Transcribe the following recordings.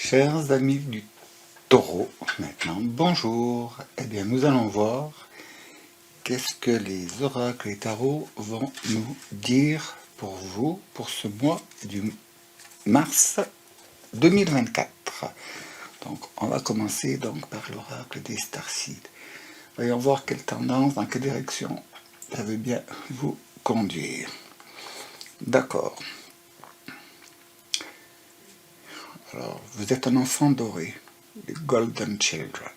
Chers amis du taureau, maintenant, bonjour. Eh bien, nous allons voir qu'est-ce que les oracles et tarots vont nous dire pour vous, pour ce mois du mars 2024. Donc, on va commencer donc par l'oracle des starseeds. Voyons voir quelle tendance, dans quelle direction ça veut bien vous conduire. D'accord. Alors, vous êtes un enfant doré, les Golden Children.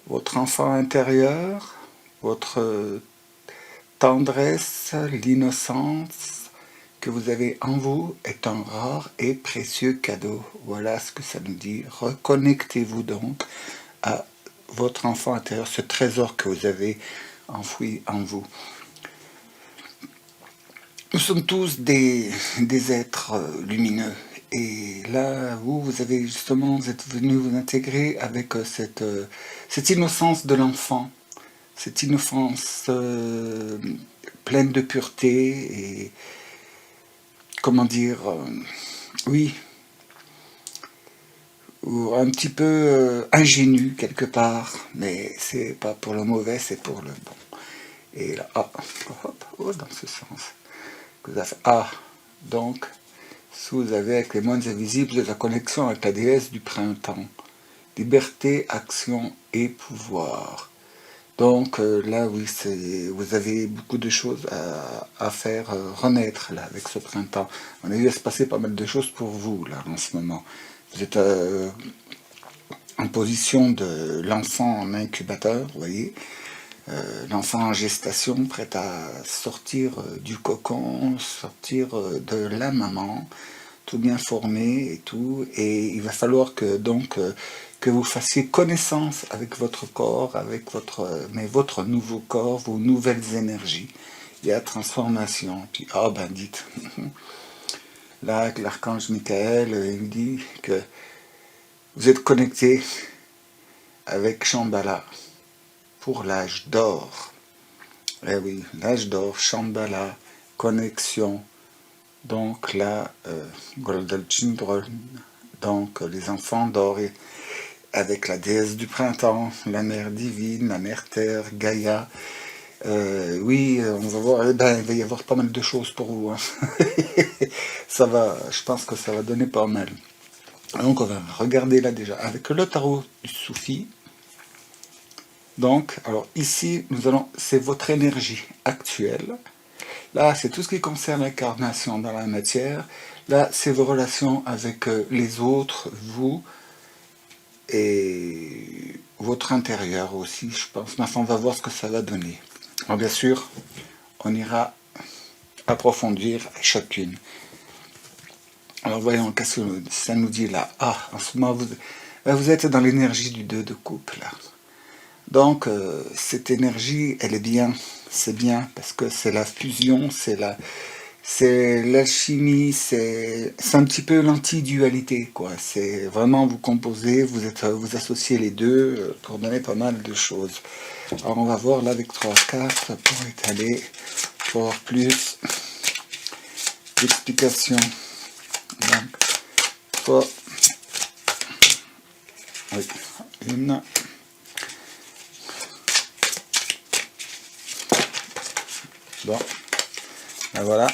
Votre enfant intérieur, votre tendresse, l'innocence que vous avez en vous est un rare et précieux cadeau. Voilà ce que ça nous dit. Reconnectez-vous donc à votre enfant intérieur, ce trésor que vous avez enfoui en vous. Nous sommes tous des êtres lumineux. Et là, vous avez justement, vous êtes venu vous intégrer avec cette innocence de l'enfant, cette innocence pleine de pureté et, comment dire, oui, ou un petit peu ingénu quelque part, mais c'est pas pour le mauvais, c'est pour le bon. Et là, dans ce sens. Donc, si vous avez avec les mondes invisibles la connexion avec la déesse du printemps, liberté, action et pouvoir. Donc là, oui, vous avez beaucoup de choses à faire renaître là avec ce printemps. On a eu à se passer pas mal de choses pour vous là en ce moment. Vous êtes en position de l'enfant en incubateur, vous voyez. L'enfant en gestation, prêt à sortir du cocon, sortir de la maman, tout bien formé et tout. Et il va falloir que donc que vous fassiez connaissance avec votre corps, avec votre nouveau corps, vos nouvelles énergies. Il y a transformation. Puis dites. Là, l'archange Michael, il dit que vous êtes connecté avec Shambhala pour l'âge d'or. Eh oui, l'âge d'or, Shambhala, connexion. Donc là, Golden Children, donc les enfants d'or, avec la déesse du printemps, la mère divine, la mère terre, Gaïa. Oui, on va voir, il va y avoir pas mal de choses pour vous. Hein. Je pense que ça va donner pas mal. Donc on va regarder là déjà avec le tarot du Soufi. Donc, alors ici, c'est votre énergie actuelle. Là, c'est tout ce qui concerne l'incarnation dans la matière. Là, c'est vos relations avec les autres, vous, et votre intérieur aussi, je pense. Mais enfin, on va voir ce que ça va donner. Alors, bien sûr, on ira approfondir chacune. Alors, voyons, qu'est-ce que ça nous dit là? En ce moment, vous êtes dans l'énergie du 2 de coupe, là. Donc, cette énergie, elle est bien. C'est bien, parce que c'est la fusion, c'est l'alchimie, c'est un petit peu l'anti-dualité, quoi. C'est vraiment vous composez, vous associez les deux pour donner pas mal de choses. Alors on va voir là avec 3 cartes pour étaler, pour avoir plus d'explications. Donc, oui, une. Bon, ben voilà.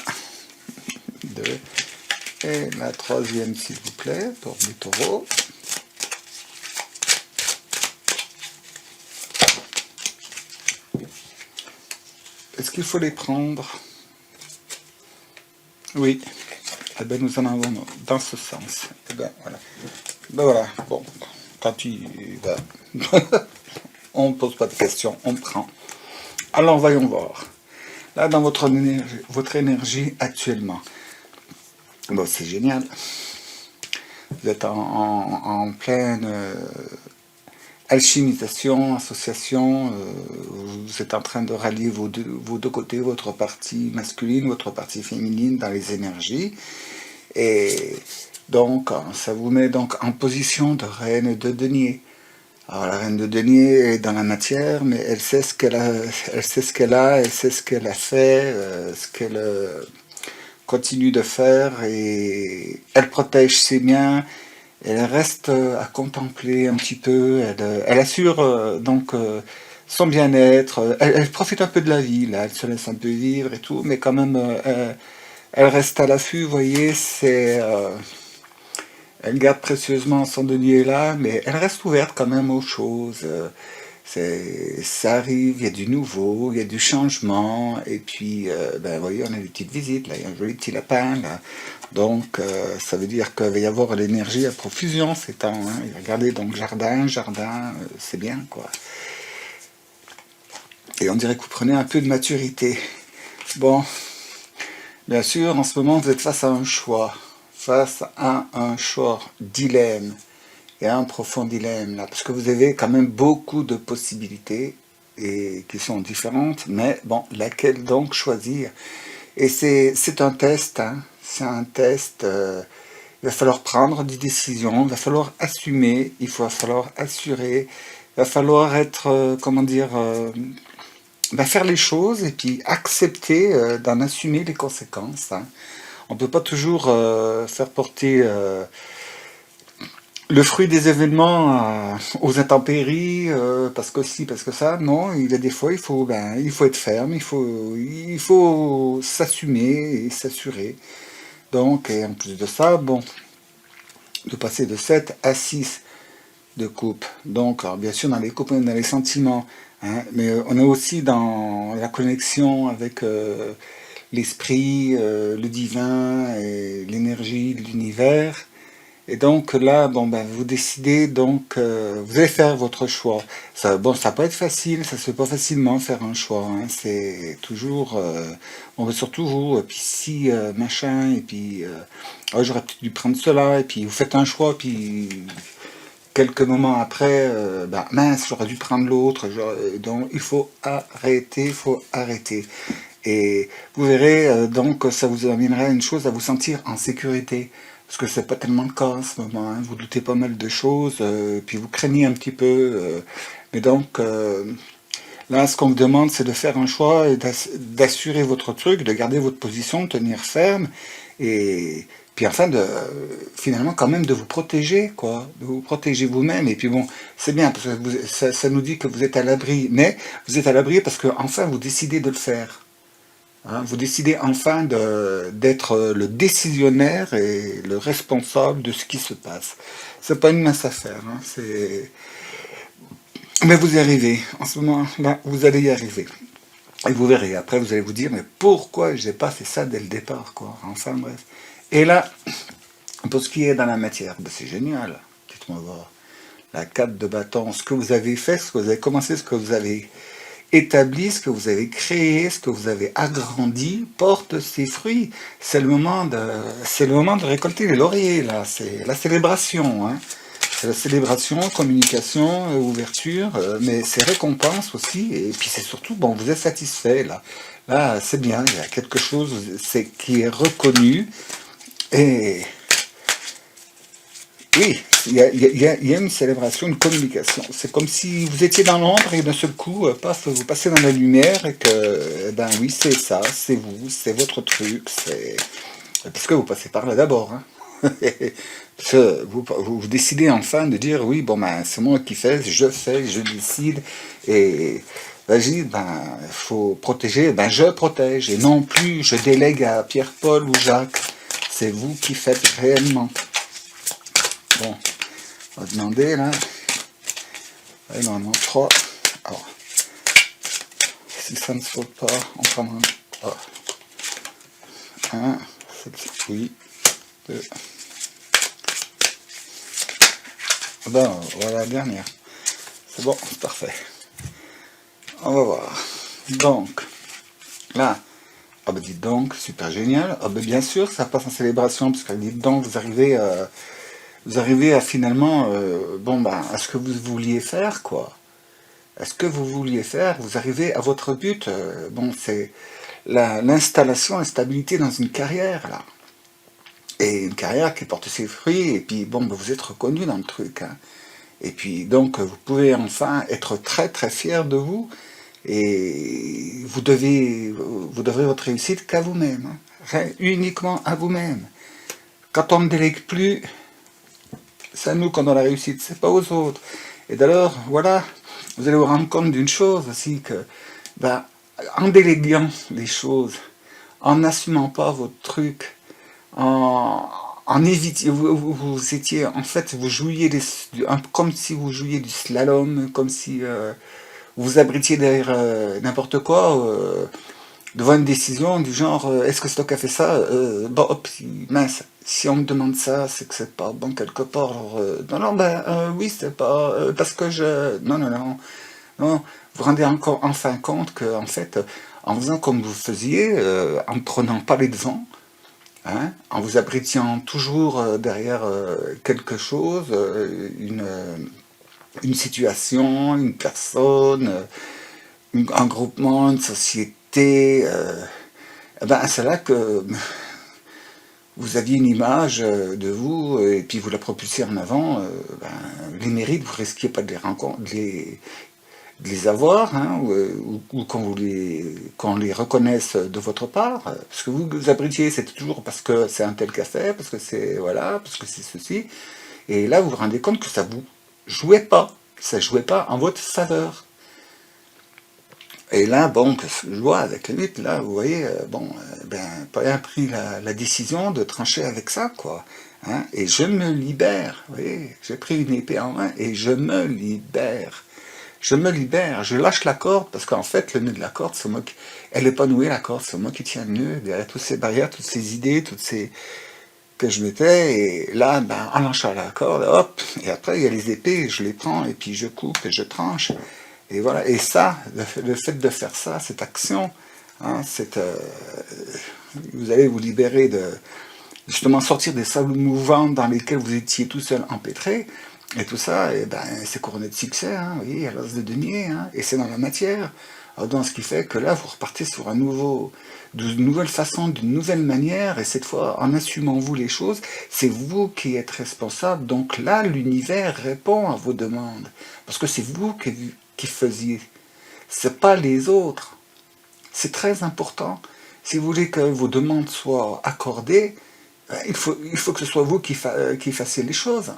2. Et la 3e, s'il vous plaît, pour les taureaux. Est-ce qu'il faut les prendre? Oui. Eh bien, nous en avons dans ce sens. Eh bien, voilà. Ben voilà. Bon, quand on ne pose pas de questions, on prend. Alors, voyons voir. Là, dans votre énergie actuellement. Bon, c'est génial. Vous êtes en pleine alchimisation, association. Vous êtes en train de rallier vos deux côtés, votre partie masculine, votre partie féminine dans les énergies. Et donc, ça vous met donc en position de reine de denier. Alors la reine de denier est dans la matière, mais elle sait ce qu'elle a, elle sait ce qu'elle a fait, continue de faire et elle protège ses biens, elle reste à contempler un petit peu, elle assure son bien-être, elle profite un peu de la vie, là, elle se laisse un peu vivre et tout, mais quand même, elle reste à l'affût, vous voyez, elle garde précieusement son denier là, mais elle reste ouverte quand même aux choses. Ça arrive, il y a du nouveau, il y a du changement, et puis, ben, vous voyez, on a une petite visite, là, il y a un joli petit lapin, là. Donc, ça veut dire qu'il va y avoir l'énergie à profusion ces temps. Hein. Et regardez, donc, jardin, c'est bien, quoi. Et on dirait que vous prenez un peu de maturité. Bon, bien sûr, en ce moment, vous êtes face à un choix. Face à un choix, dilemme. Il y a un profond dilemme là, parce que vous avez quand même beaucoup de possibilités et qui sont différentes, mais bon, laquelle donc choisir? Et c'est un test, hein, c'est un test. Il va falloir prendre des décisions, il va falloir assumer, il va falloir assurer, il va falloir être, comment dire, ben, faire les choses et puis accepter d'en assumer les conséquences. Hein. On ne peut pas toujours faire porter le fruit des événements aux intempéries, parce que si, parce que ça, non, il y a des fois, il faut être ferme, il faut s'assumer et s'assurer. Donc, et en plus de ça, bon, de passer de 7 à 6 de coupe. Donc, alors, bien sûr, dans les coupes, on est dans les sentiments, hein, mais on est aussi dans la connexion avec l'esprit, le divin et l'énergie de l'univers. Et donc là, bon ben vous décidez donc, vous allez faire votre choix. Ça, bon, ça peut être facile, ça se fait pas facilement faire un choix. Hein, c'est toujours, on veut surtout vous, et puis si machin, et puis oh, j'aurais peut-être dû prendre cela, et puis vous faites un choix, puis quelques moments après, ben mince, j'aurais dû prendre l'autre. Donc il faut arrêter, il faut arrêter. Et vous verrez, donc ça vous amènera à une chose, à vous sentir en sécurité. Parce que c'est pas tellement le cas en ce moment, hein. Vous doutez pas mal de choses, puis vous craignez un petit peu. Mais donc, là, ce qu'on me demande, c'est de faire un choix et d'assurer votre truc, de garder votre position, de tenir ferme, et puis enfin, finalement, quand même, de vous protéger, quoi. De vous protéger vous-même. Et puis bon, c'est bien, parce que ça nous dit que vous êtes à l'abri, mais vous êtes à l'abri parce que enfin, vous décidez de le faire. Hein, vous décidez enfin d'être le décisionnaire et le responsable de ce qui se passe. C'est pas une mince affaire, hein, mais vous y arrivez. En ce moment-là, vous allez y arriver. Et vous verrez. Après, vous allez vous dire, mais pourquoi j'ai pas fait ça dès le départ, quoi. Enfin, bref. Et là, pour ce qui est dans la matière, ben, c'est génial. Dites-moi voir. La 4 de bâton, ce que vous avez fait, ce que vous avez commencé, ce que vous avez établi, ce que vous avez créé, ce que vous avez agrandi, porte ses fruits. C'est le moment de récolter les lauriers, là. C'est la célébration, hein. C'est la célébration, communication, ouverture, mais c'est récompense aussi. Et puis c'est surtout, bon, vous êtes satisfait, là. Là, c'est bien, il y a quelque chose qui est reconnu. Et oui, il y a une célébration, une communication. C'est comme si vous étiez dans l'ombre et d'un seul coup, paf, vous passez dans la lumière et que, eh ben oui, c'est ça, c'est vous, c'est votre truc, c'est... Parce que vous passez par là d'abord, hein. Vous décidez enfin de dire, oui, bon, ben, c'est moi qui fais, je décide, et vas-y, ben, faut protéger, ben, je protège, et non plus je délègue à Pierre-Paul ou Jacques. C'est vous qui faites réellement. Bon, on va demander là. Allez, normalement 3. Alors, si ça ne saute pas, on prend un. Oui. 2. Ben, voilà la dernière. C'est bon, c'est parfait. On va voir. Donc, là. Ah ben dites donc, super génial. Ah ben bien sûr, ça passe en célébration, parce que dites donc, vous arrivez à finalement, bon ben, à ce que vous vouliez faire, quoi. À ce que vous vouliez faire, vous arrivez à votre but. Bon, c'est l'installation, la stabilité dans une carrière, là. Et une carrière qui porte ses fruits, et puis bon, ben, vous êtes reconnu dans le truc, hein. Et puis donc, vous pouvez enfin être très très fier de vous, et vous devrez votre réussite qu'à vous-même, hein. uniquement à vous-même. Quand on ne délègue plus, c'est à nous qu'on a la réussite, c'est pas aux autres. Et d'ailleurs, voilà, vous allez vous rendre compte d'une chose aussi, que ben, en déléguant les choses, en n'assumant pas votre truc, en évitiez, vous étiez, en fait, vous jouiez comme si vous jouiez du slalom, comme si vous vous abritiez derrière n'importe quoi, devant une décision du genre, est-ce que c'est toi qui as fait ça? Bon, hop, mince, si on me demande ça, c'est que c'est pas bon quelque part. Alors, non, non, ben oui, c'est pas parce que je, non, non, non, non. Vous vous rendez encore enfin compte que, en fait, en faisant comme vous faisiez, en ne prenant pas les devants, hein, en vous abritiant toujours derrière quelque chose, une situation, une personne, un groupement, une société, eh ben, c'est là que vous aviez une image de vous et puis vous la propulsiez en avant. Ben, les mérites, vous risquiez pas de les rencontrer, de les avoir, hein, ou qu'on les reconnaisse de votre part. Parce que vous abritiez, c'est toujours parce que c'est un tel qu'a fait, parce que c'est voilà, parce que c'est ceci. Et là, vous vous rendez compte que ça vous jouait pas. Ça jouait pas en votre faveur. Et là, bon, que je vois avec le 8, là, vous voyez, bon, ben, pas pris la décision de trancher avec ça, quoi. Hein, et je me libère, vous voyez, j'ai pris une épée en main et je me libère. Je me libère, je lâche la corde, parce qu'en fait, le nœud de la corde, c'est moi qui... Elle n'est pas nouée, la corde, c'est moi qui tiens le nœud, derrière toutes ces barrières, toutes ces idées, toutes ces... que je mettais, et là, ben, en lâchant la corde, hop, et après, il y a les épées, je les prends, et puis je coupe, et je tranche. Et voilà, et ça, le fait de faire ça, cette action, hein, vous allez vous libérer de, justement, sortir des sables mouvants dans lesquels vous étiez tout seul empêtré, et tout ça, et ben, c'est couronné de succès, hein, vous voyez, à l'os de denier, hein, et c'est dans la matière. Alors, donc, ce qui fait que là, vous repartez sur d'une nouvelle façon, d'une nouvelle manière, et cette fois, en assumant vous les choses, c'est vous qui êtes responsable. Donc là, l'univers répond à vos demandes, parce que c'est vous qui faisiez, c'est pas les autres. C'est très important. Si vous voulez que vos demandes soient accordées, il faut que ce soit vous qui fassiez les choses.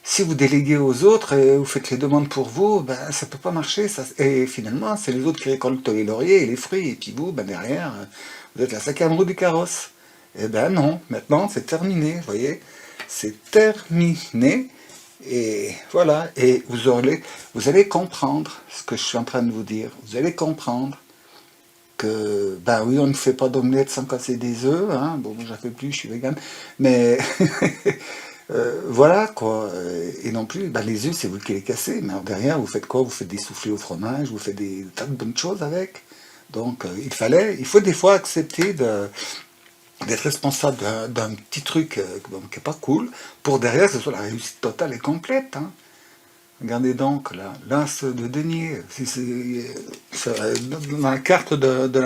Si vous déléguez aux autres et vous faites les demandes pour vous, ben, ça peut pas marcher. Ça, et finalement, c'est les autres qui récoltent les lauriers et les fruits. Et puis vous, ben, derrière, vous êtes la cinquième roue du carrosse. Eh ben non, maintenant c'est terminé, vous voyez. C'est terminé. Et voilà, et vous allez comprendre ce que je suis en train de vous dire. Vous allez comprendre que, ben oui, on ne fait pas d'omelette sans casser des œufs, hein. Bon, j'en fais plus, je suis vegan, mais voilà quoi. Et non plus, ben, les œufs, c'est vous qui les cassez, mais alors derrière, vous faites quoi? Vous faites des soufflés au fromage, vous faites des tas de bonnes choses avec. Donc, il faut des fois accepter d'être responsable d'un petit truc bon, qui n'est pas cool, pour derrière que ce soit la réussite totale et complète. Hein. Regardez donc, là, l'as de denier, dans la carte de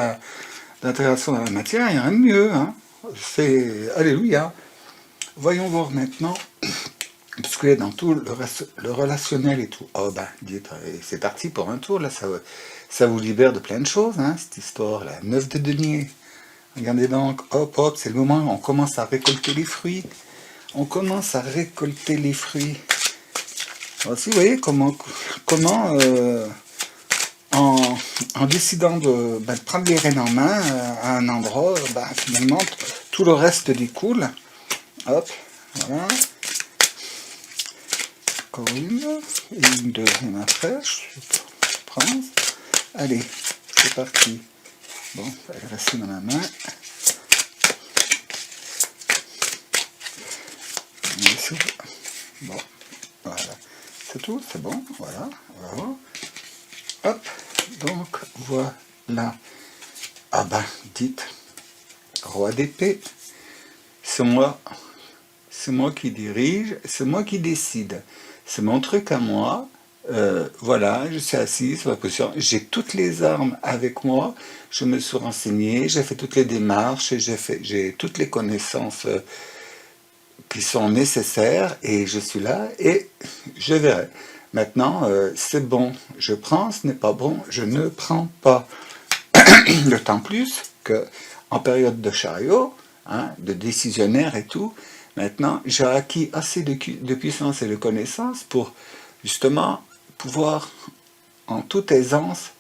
l'intégration dans la matière, il y a rien de mieux. Hein. C'est Alléluia. Voyons voir maintenant, parce qu'il y a dans tout le relationnel et tout. Oh ben, dites, c'est parti pour un tour, là, ça vous libère de plein de choses, hein, cette histoire-là. 9 de denier. Regardez donc, hop, hop, c'est le moment où on commence à récolter les fruits. On commence à récolter les fruits. Alors, si vous voyez comment en décidant de prendre les rênes en main à un endroit, finalement, tout le reste découle. Hop, voilà. Encore une, et une deuxième après, je prends. Allez, c'est parti. Bon, elle est restée dans la main. Bon, voilà. C'est tout, c'est bon, voilà. Hop, donc voilà. Ah ben, dites, roi d'épée, c'est moi qui dirige, c'est moi qui décide. C'est mon truc à moi. Voilà, je suis assis sur la position. J'ai toutes les armes avec moi. Je me suis renseigné, j'ai fait toutes les démarches, j'ai toutes les connaissances qui sont nécessaires et je suis là et je verrai. Maintenant, c'est bon, je prends, ce n'est pas bon, je ne prends pas. D'autant plus que en période de chariot, hein, de décisionnaire et tout. Maintenant, j'ai acquis assez de puissance et de connaissances pour justement pouvoir en toute aisance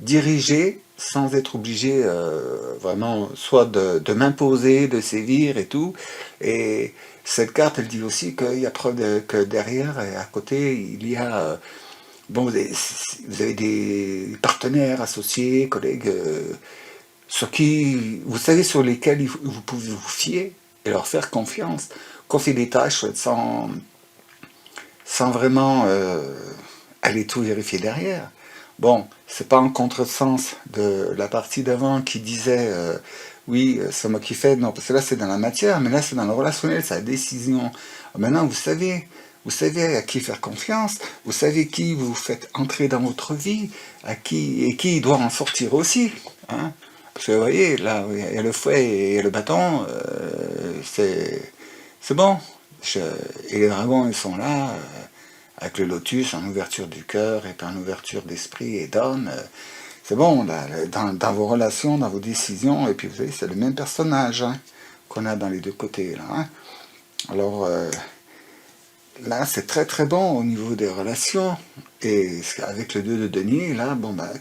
diriger sans être obligé vraiment soit de m'imposer, de sévir et tout. Et cette carte, elle dit aussi qu'il y a preuve que derrière et à côté, il y a bon, vous avez des partenaires, associés, collègues, sur qui vous savez sur lesquels vous pouvez vous fier et leur faire confiance, confier des tâches sans vraiment aller tout vérifier derrière. Bon, c'est pas en contresens de la partie d'avant qui disait oui, c'est moi qui fais, non, parce que là c'est dans la matière, mais là c'est dans le relationnel, c'est la décision. Maintenant vous savez à qui faire confiance, vous savez qui vous faites entrer dans votre vie, à qui et qui doit en sortir aussi. Hein. Parce que vous voyez, là, il y a le fouet et le bâton, c'est bon. Et les dragons, ils sont là, avec le lotus en ouverture du cœur et puis en ouverture d'esprit et d'âme. C'est bon, là, dans vos relations, dans vos décisions, et puis vous savez, c'est le même personnage hein, qu'on a dans les deux côtés. Là, hein. Alors là, c'est très très bon au niveau des relations. Et avec le 2 de denier, là, bon, bah,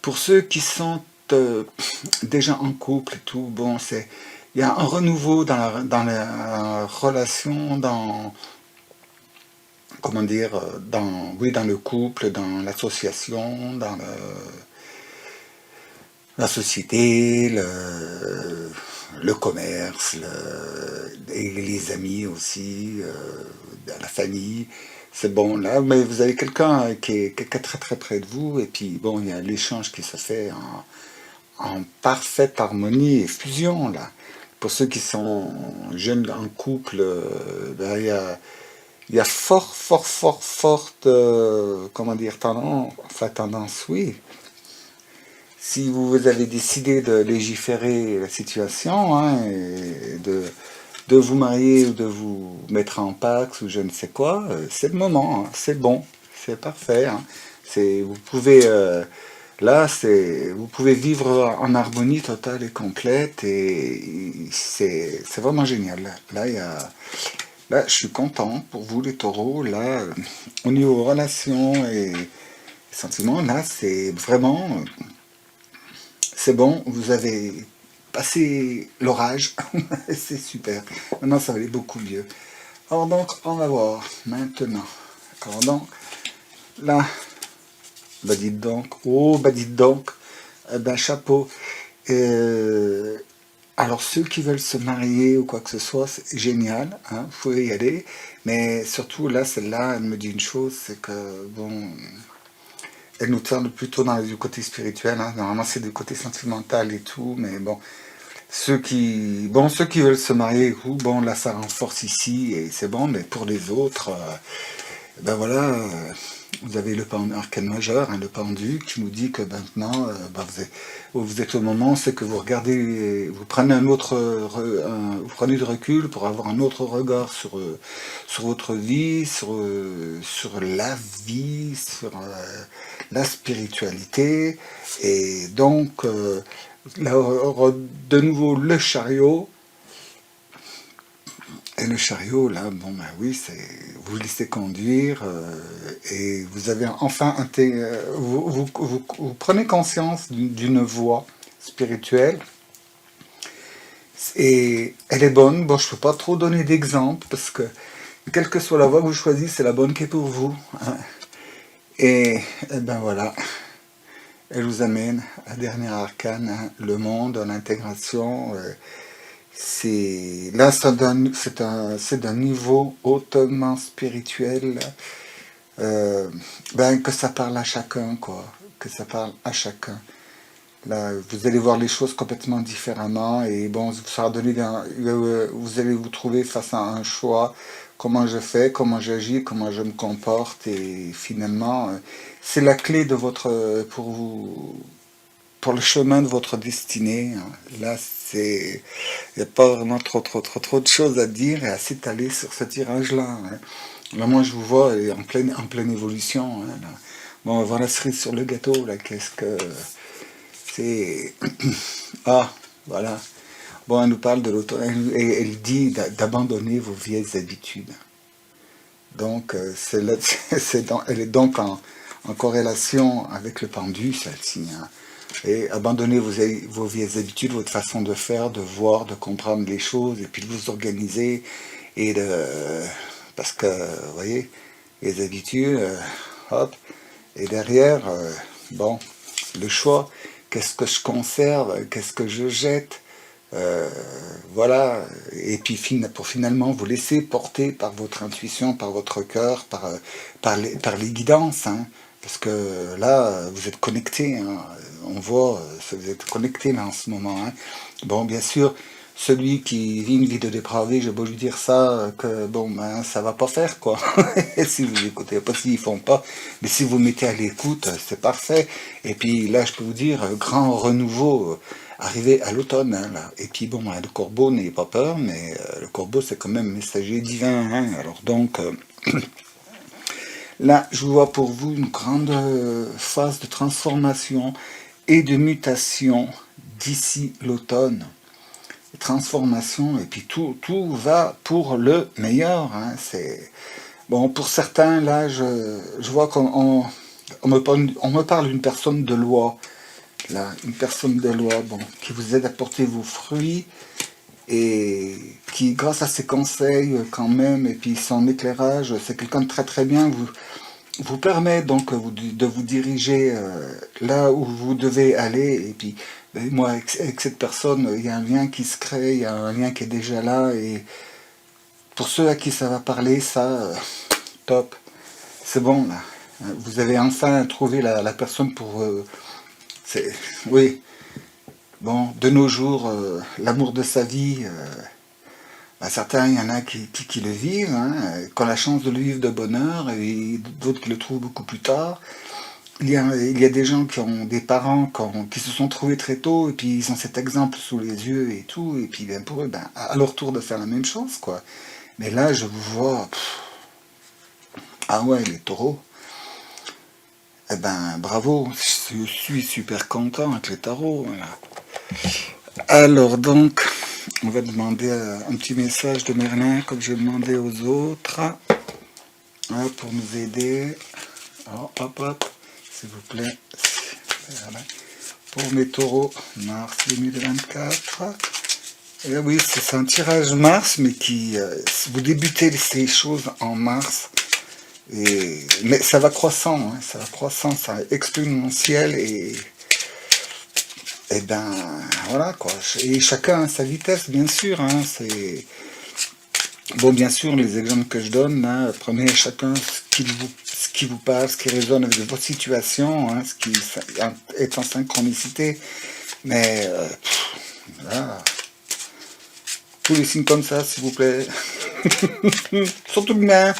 pour ceux qui sont déjà en couple et tout, bon, il y a un renouveau dans la relation, dans comment dire, oui, dans le couple, dans l'association, dans la société, le commerce, et les amis aussi, la famille. C'est bon là, mais vous avez quelqu'un qui est très très près de vous, et puis bon, il y a l'échange qui se fait en parfaite harmonie et fusion là. Pour ceux qui sont jeunes en couple, ben, il y a forte, comment dire, tendance, enfin tendance, oui. Si vous avez décidé de légiférer la situation, hein, et de vous marier ou de vous mettre en pax ou je ne sais quoi, c'est le moment, hein, c'est bon, c'est parfait. Hein. Vous pouvez, là, vous pouvez vivre en harmonie totale et complète et c'est vraiment génial. Là, je suis content pour vous les taureaux. Là, au niveau relations et sentiments, là, c'est vraiment, c'est bon. Vous avez passé l'orage. C'est super. Maintenant, ça va aller beaucoup mieux. Alors donc, on va voir maintenant. Alors donc, là, bah dites donc. Oh, bah dites donc. Ben, chapeau. Euh, Alors, ceux qui veulent se marier ou quoi que ce soit, c'est génial, hein, vous pouvez y aller. Mais surtout, là, celle-là, elle me dit une chose, c'est que, bon, elle nous tend plutôt du côté spirituel, hein. Normalement, c'est du côté sentimental et tout, mais bon, ceux qui veulent se marier, ou bon, là, ça renforce ici, et c'est bon, mais pour les autres, ben voilà, vous avez le arcane majeur, hein, le pendu, qui nous dit que maintenant, ben vous êtes au moment, c'est que vous regardez, vous prenez vous prenez du recul pour avoir un autre regard sur votre vie, sur la vie, sur la spiritualité, et donc, là, de nouveau, le chariot. Et le chariot, là, bon, ben oui, vous laissez conduire et vous avez enfin vous prenez conscience d'une voie spirituelle et elle est bonne. Bon, je ne peux pas trop donner d'exemples parce que quelle que soit la voie que vous choisissez, c'est la bonne qui est pour vous. Hein. Et ben voilà, elle vous amène à dernier arcane, hein, le monde, l'intégration. Là, c'est d'un niveau hautement spirituel, ben, que ça parle à chacun, quoi. Que ça parle à chacun. Là, vous allez voir les choses complètement différemment et bon, ça va donner vous allez vous trouver face à un choix, comment je fais, comment j'agis, comment je me comporte et finalement, c'est la clé de pour le chemin de votre destinée. Hein. Là, il n'y a pas vraiment trop de choses à dire et à s'étaler sur ce tirage-là. Hein. Là, moi, je vous vois en pleine évolution. Hein, là. Bon, on va voir la cerise sur le gâteau, là. Qu'est-ce que c'est... Ah, voilà. Bon, elle nous parle de l'automne, elle dit d'abandonner vos vieilles habitudes. Donc, elle est donc en corrélation avec le pendu, celle-ci, hein. Et abandonnez vos vieilles habitudes, votre façon de faire, de voir, de comprendre les choses, et puis de vous organiser, et de... Parce que, vous voyez, les habitudes, hop, et derrière, bon, le choix, qu'est-ce que je conserve, qu'est-ce que je jette, euh, voilà, et puis pour finalement vous laisser porter par votre intuition, par votre cœur, par les guidances, hein, parce que là, vous êtes connecté, hein, on voit, vous êtes connecté là en ce moment, hein. Bon, bien sûr, celui qui vit une vie de dépravé, j'ai beau lui dire ça, que bon, ben, ça va pas faire, quoi. Si vous écoutez pas, s'ils font pas, mais si vous mettez à l'écoute, c'est parfait. Et puis là, je peux vous dire, grand renouveau, arrivé à l'automne, hein, là. Et puis bon, le corbeau, n'ayez pas peur, mais le corbeau, c'est quand même messager divin, hein. Alors donc, là, je vois pour vous une grande phase de transformation et de mutation d'ici l'automne. Transformation, et puis tout va pour le meilleur, hein. C'est bon, pour certains, là, je vois on me parle d'une personne de loi, là, une personne de loi, bon, qui vous aide à porter vos fruits, et qui, grâce à ses conseils, quand même, et puis son éclairage, c'est quelqu'un de très très bien, vous permet donc de vous diriger là où vous devez aller. Et puis, ben, moi, avec cette personne, il y a un lien qui se crée, il y a un lien qui est déjà là. Et pour ceux à qui ça va parler, ça, top, c'est bon, là. Vous avez enfin trouvé la personne pour... oui, bon, de nos jours, l'amour de sa vie... ben, certains, il y en a qui le vivent, hein, qui ont la chance de le vivre de bonheur, et d'autres qui le trouvent beaucoup plus tard. Il y a des gens qui ont des parents qui se sont trouvés très tôt, et puis ils ont cet exemple sous les yeux et tout, et puis ben, pour eux, ben, à leur tour de faire la même chose, quoi. Mais là, je vous vois, ah ouais, les taureaux, eh ben, bravo, je suis super content avec les tarots, voilà. Alors donc, on va demander un petit message de Merlin, comme j'ai demandé aux autres, hein, pour nous aider. Alors, hop, hop, s'il vous plaît. Voilà. Pour mes taureaux, mars 2024. Et oui, c'est un tirage mars, mais qui... vous débutez ces choses en mars. Mais ça va croissant, hein, ça va croissant, ça va exponentiel, et ben voilà quoi. Et chacun a sa vitesse, bien sûr, hein, c'est... Bon, bien sûr, les exemples que je donne, là, prenez chacun ce qui vous parle, ce qui résonne avec votre situation, hein, ce qui est en synchronicité. Mais, voilà. Tous les signes comme ça, s'il vous plaît. Surtout le mien.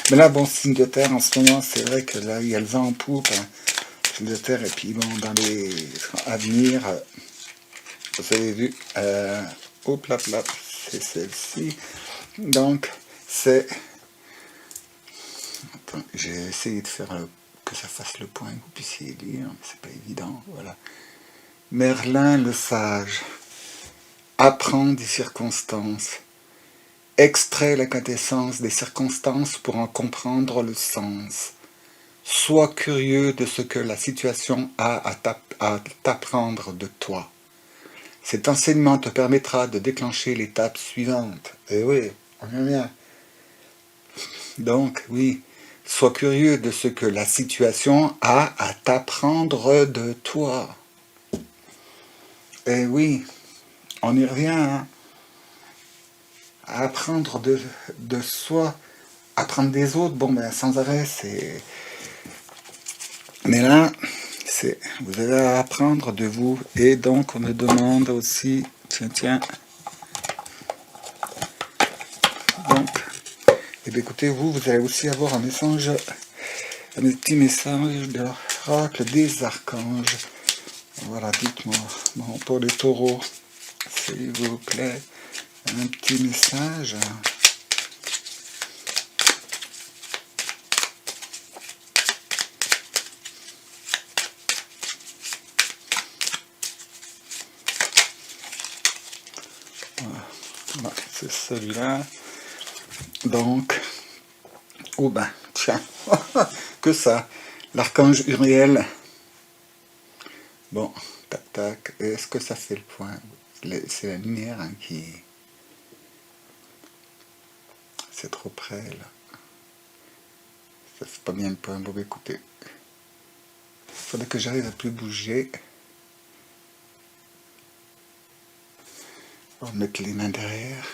Mais là, bon, signe de terre, en ce moment, c'est vrai que là, il y a le vent en poupe, hein, signe de terre, et puis bon, dans les à venir, vous avez vu, hop, là, c'est celle-ci. Donc, c'est... Attends, j'ai essayé de faire que ça fasse le point, que vous puissiez lire, mais c'est pas évident, voilà. Merlin le sage apprend des circonstances, extrait la quintessence des circonstances pour en comprendre le sens. Sois curieux de ce que la situation a à t'apprendre de toi. Cet enseignement te permettra de déclencher l'étape suivante. Et oui, on y revient. Donc, oui, sois curieux de ce que la situation a à t'apprendre de toi. Et oui, on y revient, hein. À apprendre de soi, apprendre des autres, bon ben sans arrêt, c'est... Mais là, vous avez à apprendre de vous. Et donc, on me demande aussi, tiens, donc, et bien écoutez, vous allez aussi avoir un message, un petit message de l'oracle des archanges. Voilà, dites-moi, bon, pour les taureaux, s'il vous plaît, un petit message. Voilà, c'est celui-là. Donc, oh ben, tiens, que ça. L'archange Uriel. Bon, tac, tac. Est-ce que ça fait le point? C'est la lumière hein, qui... C'est trop près, là. Ça fait pas bien le point. Bon, écoutez. Il faudrait que j'arrive à plus bouger. On va mettre les mains derrière.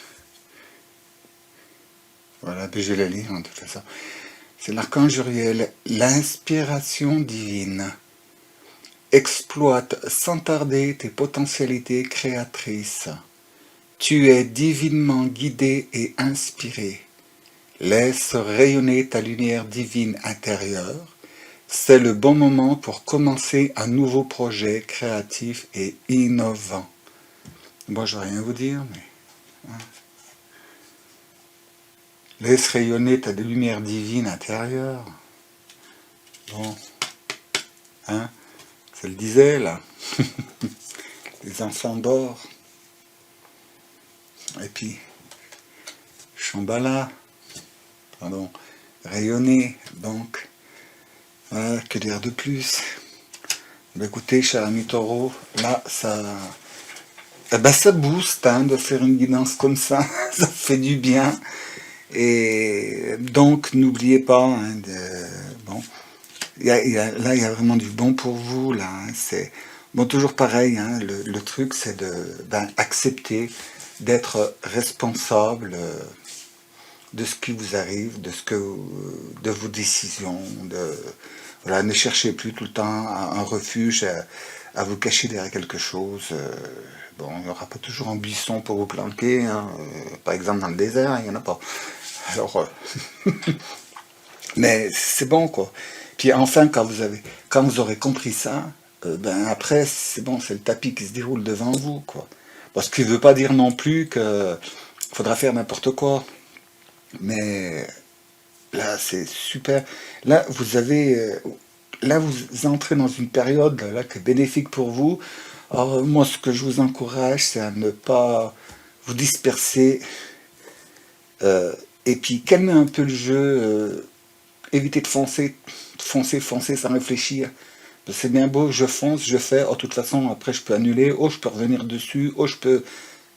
Voilà, puis je vais la lire de toute façon. C'est l'archange Uriel. L'inspiration divine. Exploite sans tarder tes potentialités créatrices. Tu es divinement guidé et inspiré. Laisse rayonner ta lumière divine intérieure. C'est le bon moment pour commencer un nouveau projet créatif et innovant. Bon, je vais rien vous dire, mais... Laisse rayonner ta lumière divine intérieure. Bon, hein, ça le disait, là. Les enfants d'or. Et puis, Shambhala, pardon, rayonner, donc, voilà, que dire de plus? Ben écoutez, cher ami taureau, là, ça booste hein, de faire une guidance comme ça, ça fait du bien. Et donc, n'oubliez pas, hein, bon, là, il y a vraiment du bon pour vous, là, hein, c'est, bon, toujours pareil, hein, le truc, c'est accepter d'être responsable de ce qui vous arrive, de vos décisions, voilà, ne cherchez plus tout le temps un refuge à vous cacher derrière quelque chose. Bon, il n'y aura pas toujours un buisson pour vous planquer, hein, par exemple dans le désert, il n'y en a pas. Alors, mais c'est bon quoi. Puis enfin, quand vous aurez compris ça, ben après, c'est bon, c'est le tapis qui se déroule devant vous, quoi. Parce qu'il ne veut pas dire non plus que faudra faire n'importe quoi. Mais là, c'est super. Là, là, vous entrez dans une période là qui est bénéfique pour vous. Alors, moi, ce que je vous encourage, c'est à ne pas vous disperser euh, et puis calmer un peu le jeu. Éviter de foncer sans réfléchir. C'est bien beau, je fonce, je fais. Oh, de toute façon, après, je peux annuler. Oh, je peux revenir dessus. Oh, je peux.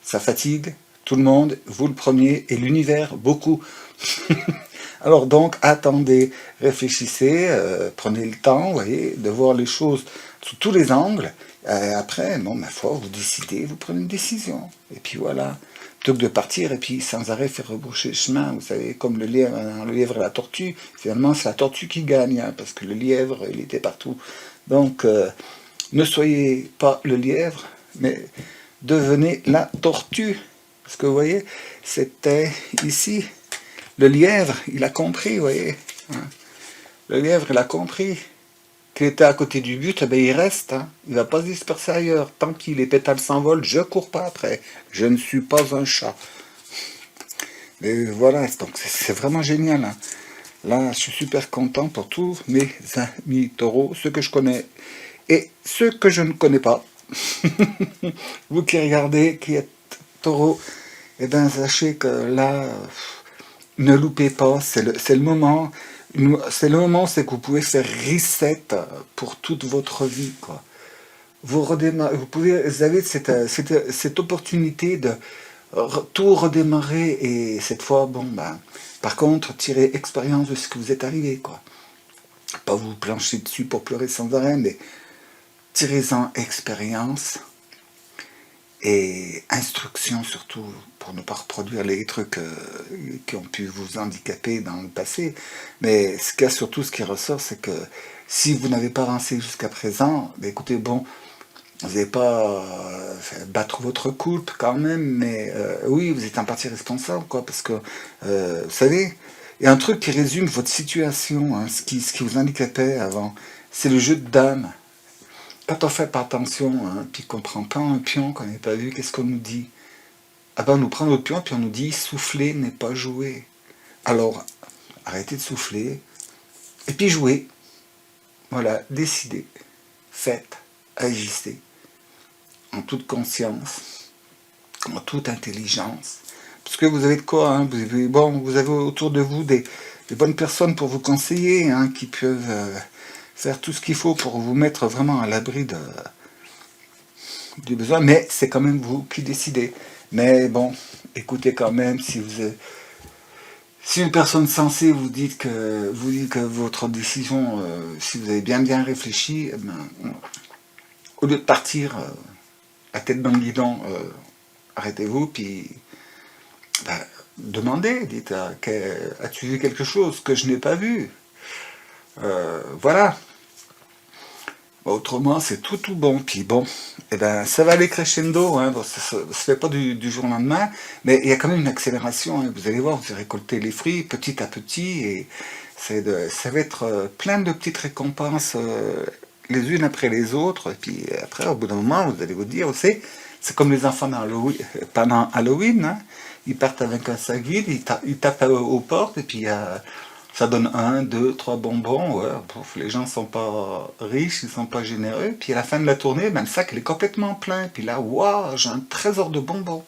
Ça fatigue tout le monde, vous le premier, et l'univers, beaucoup. Alors donc, attendez, réfléchissez, prenez le temps, vous voyez, de voir les choses sous tous les angles. Après, bon, ma foi, vous décidez, vous prenez une décision. Et puis voilà. Plutôt que de partir et puis sans arrêt faire rebroucher le chemin, vous savez, comme le lièvre et la tortue, finalement c'est la tortue qui gagne, hein, parce que le lièvre, il était partout. Donc, ne soyez pas le lièvre, mais devenez la tortue. Parce que vous voyez, c'était ici, le lièvre, il a compris, vous voyez. Hein. Le lièvre, il a compris qu'il était à côté du but, eh ben il reste. Hein. Il ne va pas se disperser ailleurs. Tant que les pétales s'envolent, je ne cours pas après. Je ne suis pas un chat. Et voilà, donc c'est vraiment génial. Hein. Là, je suis super content pour tous mes amis taureaux, ceux que je connais et ceux que je ne connais pas. Vous qui regardez, qui êtes taureau, eh bien, sachez que là, ne loupez pas, c'est le moment. C'est le moment, c'est que vous pouvez faire reset pour toute votre vie, quoi. Vous avez cette opportunité de tout redémarrer et cette fois, bon, ben, par contre, tirez expérience de ce que vous êtes arrivé, quoi. Pas vous plancher dessus pour pleurer sans arrêt, mais tirez-en expérience et instruction surtout pour ne pas reproduire les trucs qui ont pu vous handicaper dans le passé. Mais surtout, ce qui ressort, c'est que si vous n'avez pas avancé jusqu'à présent, ben écoutez, bon, vous n'allez pas battre votre couple quand même, mais oui, vous êtes en partie responsable, quoi, parce que, vous savez, il y a un truc qui résume votre situation, hein, ce qui vous handicapait avant, c'est le jeu de dames. Quand on fait pas attention, hein, puis qu'on prend pas un pion qu'on n'avait pas vu, qu'est-ce qu'on nous dit? Ah ben on nous prend notre pion, puis on nous dit souffler n'est pas jouer. Alors, arrêtez de souffler, et puis jouez. Voilà, décidez, faites, agissez, en toute conscience. en toute intelligence. Parce que vous avez de quoi, hein, vous avez autour de vous des bonnes personnes pour vous conseiller, hein, qui peuvent faire tout ce qu'il faut pour vous mettre vraiment à l'abri du besoin, mais c'est quand même vous qui décidez. Mais bon, écoutez quand même, si une personne sensée vous dit que votre décision, si vous avez bien réfléchi, eh ben, au lieu de partir la tête dans le guidon, arrêtez-vous, puis ben, demandez, dites, as-tu vu quelque chose que je n'ai pas vu? Voilà. Autrement, c'est tout bon. Puis bon, eh ben, ça va aller crescendo, hein. Bon, ça se fait pas du jour au lendemain, mais il y a quand même une accélération, hein. Vous allez voir, vous allez récolter les fruits petit à petit, et ça va être plein de petites récompenses, les unes après les autres. Et puis après, au bout d'un moment, vous allez vous dire, c'est comme les enfants pendant Halloween, hein. Ils partent avec un sac vide, ils tapent aux portes, et puis ça donne 1, 2, 3 bonbons. Ouais. Les gens sont pas riches, ils sont pas généreux. Puis à la fin de la tournée, ben, le sac il est complètement plein. Puis là, waouh, j'ai un trésor de bonbons.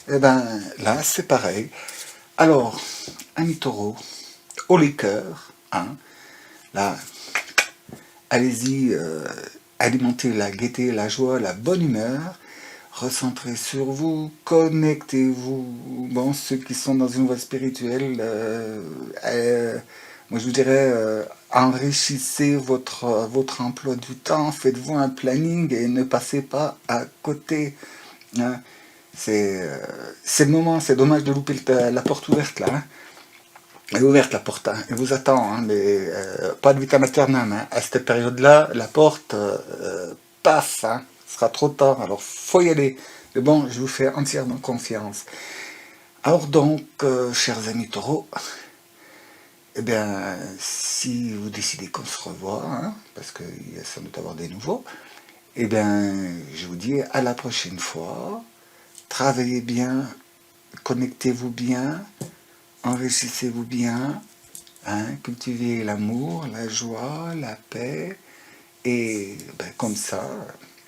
Et ben là, c'est pareil. Alors, amis taureaux, au liqueur, hein, là, allez-y, alimentez la gaieté, la joie, la bonne humeur. Recentrez sur vous, connectez-vous. Bon, ceux qui sont dans une voie spirituelle, moi je vous dirais, enrichissez votre emploi du temps, faites-vous un planning et ne passez pas à côté, hein. C'est le moment, c'est dommage de louper la porte ouverte là, hein. Elle est ouverte la porte, hein. Elle vous attend, hein, mais pas de vitam aeternam, hein. À cette période-là, la porte passe, hein. Ce sera trop tard, alors faut y aller. Mais bon, je vous fais entièrement confiance. Alors donc, chers amis taureaux, eh bien, si vous décidez qu'on se revoit, hein, parce qu'il y a sans doute avoir des nouveaux, eh bien, je vous dis à la prochaine fois. Travaillez bien, connectez-vous bien, enrichissez-vous bien, hein, cultivez l'amour, la joie, la paix, et ben, comme ça,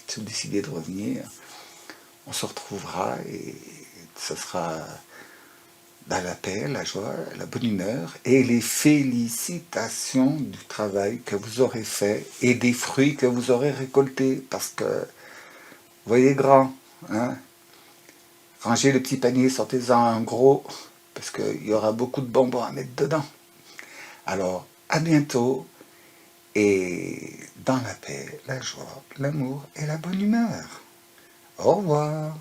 si vous décidez de revenir, on se retrouvera et ce sera dans la paix, la joie, la bonne humeur et les félicitations du travail que vous aurez fait et des fruits que vous aurez récoltés. Parce que, voyez grand, hein, rangez le petit panier, sortez-en un gros, parce qu'il y aura beaucoup de bonbons à mettre dedans. Alors, à bientôt, et dans la paix, la joie, l'amour et la bonne humeur. Au revoir.